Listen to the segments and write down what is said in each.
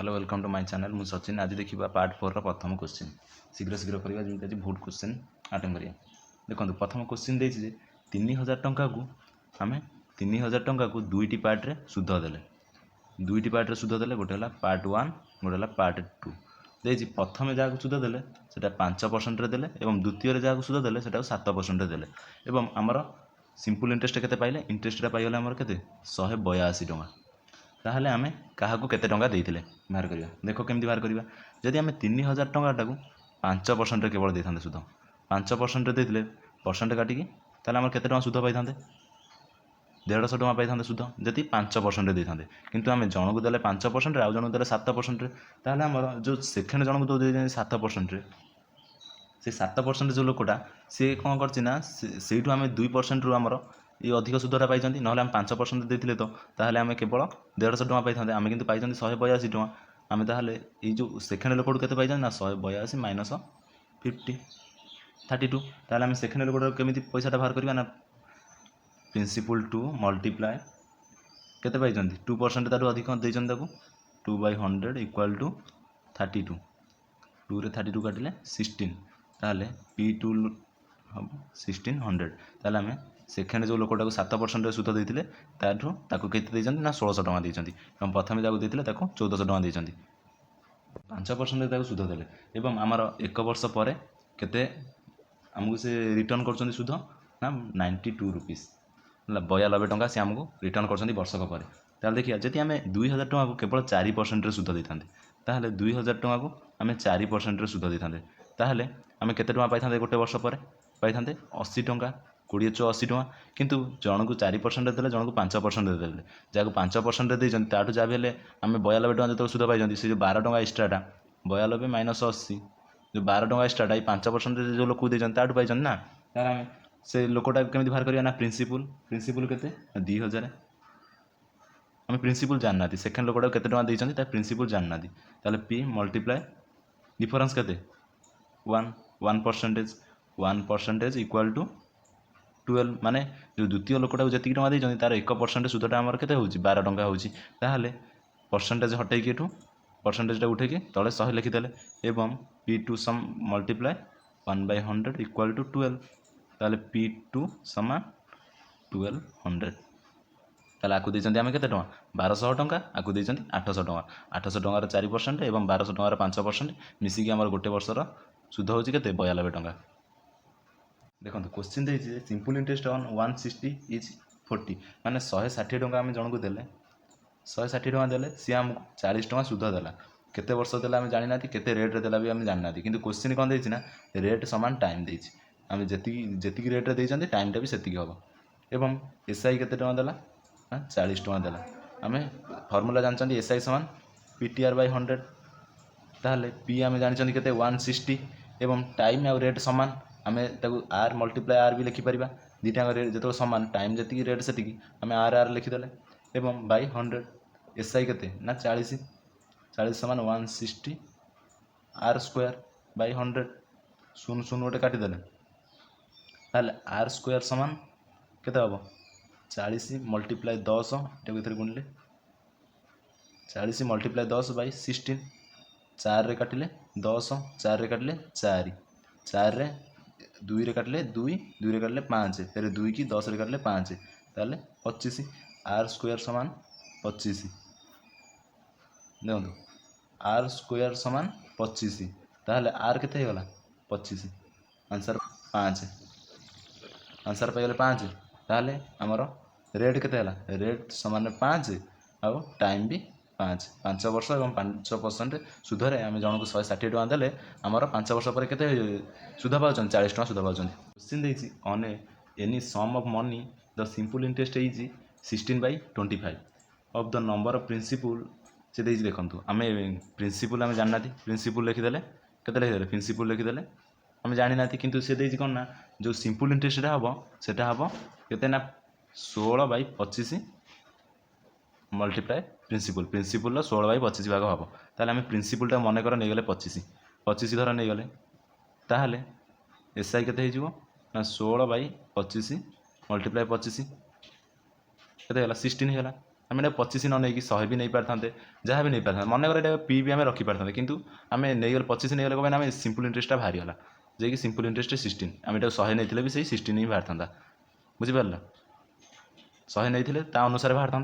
Hello welcome to my channel मु सचिन। आज देखा पार्ट 4 प्रथम क्वेश्चन शीघ्र शीघ्र करवा जमी भोट क्वेश्चन अटेम्प्ट करिया। देखो प्रथम क्वेश्चन देछि 3000 टंका को आम 3000 टंका को दुईटी पार्ट रे सुध देले दुईटी पार्ट रे सुध देले गोटे हला पार्ट 1 गोटे हला पार्ट 2 देछि। प्रथम जहाँ सुध देले सेटा 5% रे देले एवं द्वितीय जहाँ सुध देले सेटा 7% रे देले एवं आमर सिंपल इंटरेस्ट केते पाइले इंटरेस्ट पाइले आमर केते 182 टंका। ताहले आमे काहाकू केते टंका देइथिले बाहर करिया। देखो केमती बाहर करिया जदि आमे 3000 टंकाटा को 5% रे केवल देइथांते सुध 5% रे देइथिले परसेंट काटिकी ताहले आमर केते टंका सुध पाइथांते 150 टंका पाइथांते सुध जदि 5% रे देइथांते। किंतु आमे जनकू देले 5% रे आ जनकू देले 7% रे ताहले आमर जो सेकेंड जनकू दो देइ 7% रे से 7% जो लोकटा सी कौन करना से आम 2% रु आमर ये अधिक सुधटा पाई ना आम 5% देते तो ताहले आम केवल 150 टंका पाई आम कि 182 टंका आम ताहले ये जो सेकेंड लोकटू के पाई ना 182 माइनस 50 32 ताहले आम सेकेंड लोकटार केमी पैसाटा बाहर करवा ना प्रिंसिपल टू मल्टीप्लाए केते पाई 2% तारू अधिक देते 2/100 इक्वाल टू 32 2 रे 32 काटिले 16 ताहले P2 हम 1600 ताहले आम सेकेंड जो लोकटा को 7% सुध देते ताकू केते देइछन्ति ना 1600 टंका देइछन्ति एवं प्रथम जाको देइथिले ताकू 1400 टंका देइछन्ति 5% ताकू सुध देले एवं आमर एक वर्ष पर केते आमको से रिटर्न करछन्ति सुध ना 92 रुपीस 92 टंका से आमको रिटर्न करछन्ति वर्षक पर। ताहले देखिया जदि आम 2000 टंका को केवल 4% रे सुध देइथांते ताहले 2000 टंका को आम 4% रे सुध देइथांते ताहले आम केते टंका पाइथांते गोटे वर्ष पर पाइथांते 80 टंका 20 × 80 टंका। किंतु जनकू 4% देले जनकू 5% देले जहाँ 5% देइछन्ति ताठू जा भी हेले आम 92 टंका जो सुध पाइछन्ति से जो 12 टंका एक्स्ट्राटा 92 माइनस 80 जो 12 टंका एक्स्ट्राटा 5% जो लोक देइछन्ति ताठू पाइछन्ति ना तार आम से लोकटा केମିତି बाहर करिया ना प्रिंसिपल केते 2000 आम प्रिंसिपल जानना सेकेंड लोकटा केते टंका देइछन्ति ता प्रिंसिपल जानना ताले P मल्टीप्लाए डिफरेंस केते 1% इक्वाल टू 12 माने जो द्वितीय लोकटा जी टंका देइछन्ति तार 1% सुधटा आमर केते होउची 12 टंका होउची ताहले परसेंटेज हटेकी एठू परसेंटेजटा उठेकी तले 100 लिखिदेले एवं P2 some multiply 1/100 equal to 12 ताहले P2 समान 1200 ताहले आकु देइछन्ति आमे केते टंका 1200 टंका आकु देइछन्ति 800 टंका 800 टंकार 4% एवं 1200 टंकार 5% मिसिकी आमर गोटे वर्षर सुध होउची केते 92 टंका। देखो क्वेश्चन देइछि सिंपल इंटरेस्ट ऑन 160 इज 40 माने 160 टंका आम जनकू देले 160 टंका देले सी आमको 40 टंका सुध देला केते वर्ष देला आम जानि नाथि केते रेट रे देला भी आम जानि नाथि किंतु क्वेश्चन कोन देइछि ना रेट समान टाइम देइछि आम जेतिकी रेट रे देइछन्ति टाइम टा भी सेतिकी हबो एवं एसआई केते टंका देला 40 टंका देला आम फार्मूला जानछन्ति एसआई समान PTR/100 ताहले पी आम जानछन्ति केते 160 एवं टाइम आ रेट समान आम आर मल्टीप्लाए आर भी लिखिपर दुटा रेट जो सामान टाइम जी रेट से आम आर लिखिदे एवं बाई 100 एसआई केते ना 40 समान 160 आर स्क्वायर बाई 100 शून्य शून्य गोटे काटिदेले ताहले आर स्क्वायर समान केते हम 40 मल्टीप्लाए 10 ये भीतर गुणिले 40 मल्टीप्लाए 10 बाई 16 4 रे काटिले 10 4 रे काटिले 4 रे 2 रे काटिले 2 रे काटिले 5 फिर 2 की 10 रे काटिले 5 ताहले 25 आर स्क्वायर समान 25 देखो आर स्क्वायर समान 25 ताहले आर केते हो गला 25 आंसर 5 आंसर पाइले 5 ताहले हमर रेट केते हला रेट समान 5 आ टाइम भी 5 वर्ष और 5% सुधरे आम जनक 160 टंका देले आमर 5 वर्ष पर केते सुध पाउछन 40 टंका सुध पाउछन। क्वेश्चन देइछि on any sum of money the simple interest is 16/25 of the number of principal से देइछि देखंतु आम प्रिंसिपल आम जानना प्रिंसिपल लिखिदेले केते लिखिदेले प्रिंसिपल लिखिदेले आम जानि नाथि किंतु से देइछि कोन ना जो सिंपल इंटरेस्ट हबो सेटा हबो केते ना 16/25 मल्टीप्लाए प्रिंसिपल 16/25 भाग हम ताहले आम प्रिंसिपलटा मन कर नहीं गले 25 धर नहीं गले ताहले एसआई केते हो ना 16/25 मल्टीप्लाए 25 केते होला 16 होला आम 25 न नहीं 100 भी नहीं पारते जहाँ भी नहीं पारते मनकर ये पी भी आम रखी पारते कि आम नहीं 25 नहीं गले आम सिंपल इंटरेस्टा बाहरीगला जे सिंपल इंटरेस्ट 16 आम ये 100 नहीं भी से 16 ही बाहर था बुझीपार 100 नहीं अनुसार बाहर था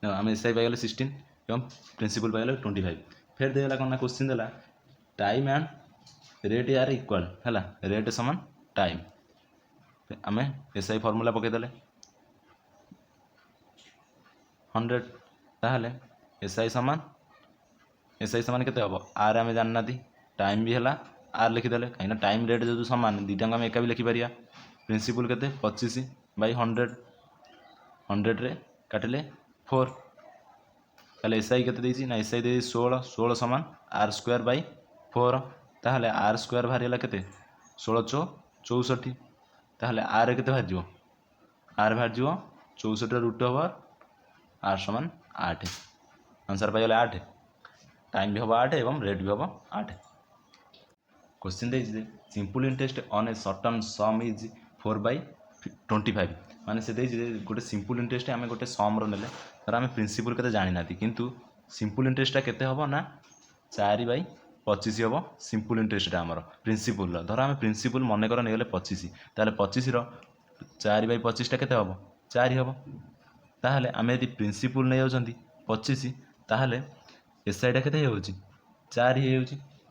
आम एस आई पाइगले 16 एवं प्रिंसिपल पाइगले 25 फिर देला कौन ना क्वेश्चन देला time and rate are equal है रेट समान टाइम आम एस आई फर्मूला पकईदे 100 ताहले एस आई सामान केते हम आर आम जानना टाइम भी है आर लिखिदे कहीं टाइम रेट जो सामान दुटा आम एका भी लिखिपर प्रिंसिपल केते 25 बाई 100 100 काटिले 4 ताहले एस आई केते ना एस आई दे 16 सामान आर स्क्वायर बाई 4 ताहले आर स्क्वायर बाहरीगला केते 16 64 ताहले आर केते बाहर जीवो आर बाहर जीवो 64 रूट ओवर आर समान 8 आंसर पाइगले 8 टाइम भी हम 8 एवं रेट भी हम 8 question they simple interest on A short term some is 4/25 माने से गोटे सिंपल इंटरेस्ट आम गोटे सम रे धर आम प्रिंसिपल के जानी ना किंतु सिंपल इंटरेस्टा केते हम ना 4/25 हम सिंपल इंटरेस्टा आमर प्रिंसिपल धर आम प्रिंसिपल मन कर नहीं 25 ताहले 25 4/25 केते हम 4 हम ताहले आम यदि प्रिंसिपल नहीं जाउछंती 25 ताहले एस आई टा केते हो 4 ही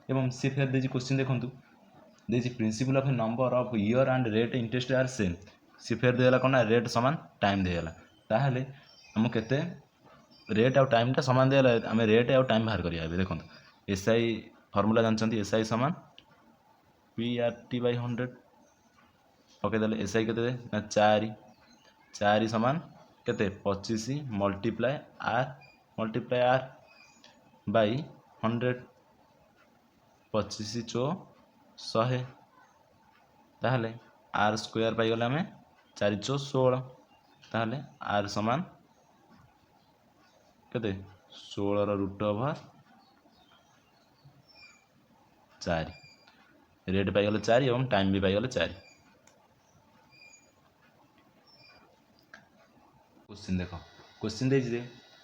एवं सी फेर दे क्वेश्चन देखो the principal of a number of year and rate interest are same सी फेर देला कौन रेट समान टाइम देला ताहले हमको केते रेट आउ टाइम टा समान देला आम रेट आउ टाइम बाहर करिया देखो एस आई फर्मूला जानते एस आई समान पी आर टी बाई 100 पकईदे एस आई केते ना 4 समान केते 25 मल्टीप्लाए आर बाई 100 25 चो 100 ताहले आर स्क्वायर पाइगले आम 4 चो 16 ताहले आर समान केते 16 रूट ओवर 4 रेट पाइगले 4 एवं टाइम भी पाइगले 4 क्वेश्चन देख क्वेश्चन दे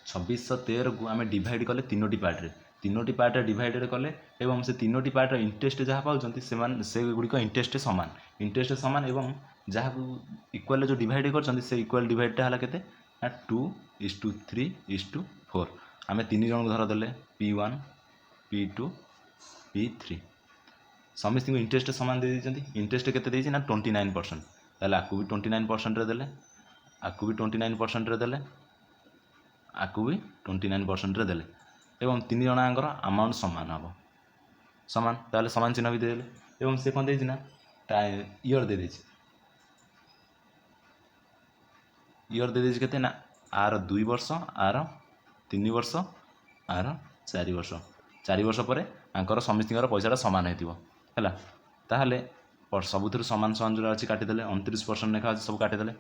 2613 को आम डिवाइड कले तीनोटी पार्ट डिवाइड कले एवं से तीनोटी पार्ट इंटरेस्ट जहाँ पाँच से गुड़िक इंटरेस्ट सामान एवं जहाँ इक्वाल जो डिवाइड कर इक्वाल डिवाइडटा है केते ना 2:3:4 आम 3 जन धर देले P1 P2 P3 समस्त इंटरेस्ट सामान दे इंटरेस्ट केते ना 29% ताहले आपको भी 29% रे देले आपको भी 29% रे देले आपको भी 29% रे देले एवं 3 जनांकर अमाउंट सामान हम सामान ताहले सामान चिन्ह भी देले एवं से कौन देना ईयर दे ईयर दे केते ना आर 2 वर्ष आर 3 वर्ष आर 4 वर्ष 4 वर्ष पर आंकर समस्तर पैसाटा सामान होती है ताहले सबुथ सामान सामान जो अच्छी काटिदेले 29% लेखा अच्छे सब काटिदेले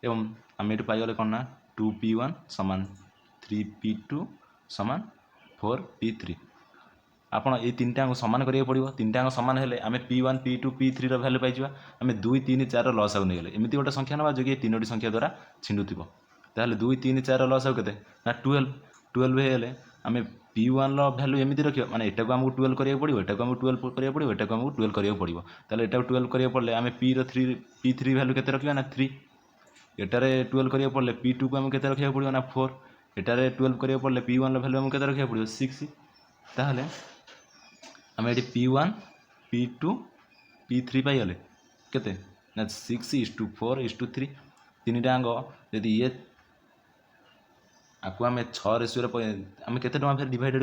एवं आम ये पाइगले कौन ना 2P1 समान 3P2 समान 4P3 आपड़ ये 3टा सामान करा पड़ो 3टा सामान है आम P1 P2 P3 भैल्यू पाइबा आम 2 3 4 लस आगे नहीं एमती गोटे संख्या ना जो कि 3टी संख्या द्वारा छिंडुव ताहले 2 3 4 लस आगे ना 12 है आम P1 भैल्यू एमती रखिए माने एटा को आमको 12 करा पड़ो एटा को आमको 12 करा पड़ो एटा को आमको 12 करा पड़ो ताहले एटा 12 करा पड़े आम P3 भैल्यू के रखा ना 3 एटारे 12 करा पड़े P2 को आम के रखा पड़ो ना 4 एटारे 12 करा पड़े P1 भैल्यू आमको के रखा पड़ो 6 ताहले आम ये P1 P2 P3 पाइगले केते ना 6:4:3 तीनटा यदि ये आपको आम 6 रेशियो आम केते टଙ୍କା फिर डिवाइडेड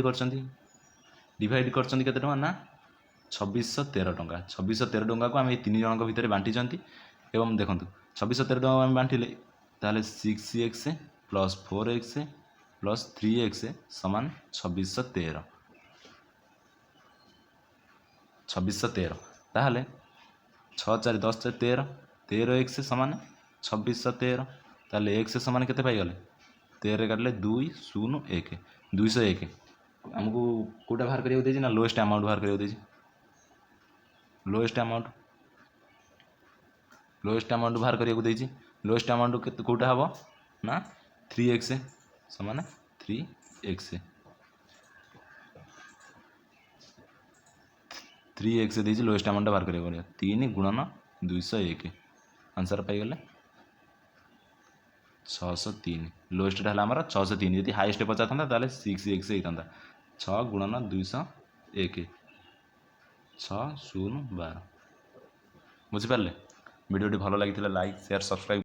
डिवाइड कर केते टଙ୍କା ना 2613 टଙ୍କା 2613 टଙ୍କା को आम ये 3 जन भितर बांटी एवं देखो 2613 टଙ୍କା आम बांटिले ताहले 6x + 4x + 3x समान 2613 ताहले 6 4 10 4 13 13x समान 2613 ताहले x समान केते पाइगले 13 काटले 2 0 1 201 आमको कौटा बाहर करिया ना लोएस्ट अमाउंट बाहर करिया लोएस्ट अमाउंट बाहर करिया लोएस्ट अमाउंट कौटा हम ना 3x समान 3x 3x देती लोएस्ट अमाउंट बाहर करिया पड़े 3 गुणन 201 आंसर पाइगले 603 लोएस्ट है आमर 603 यदि हाईएस्ट पचार था 6x होता 6 गुणन 201 6 0 12 बुझिपारे भिडियोटी भल लगी लाइक शेयर सब्सक्राइब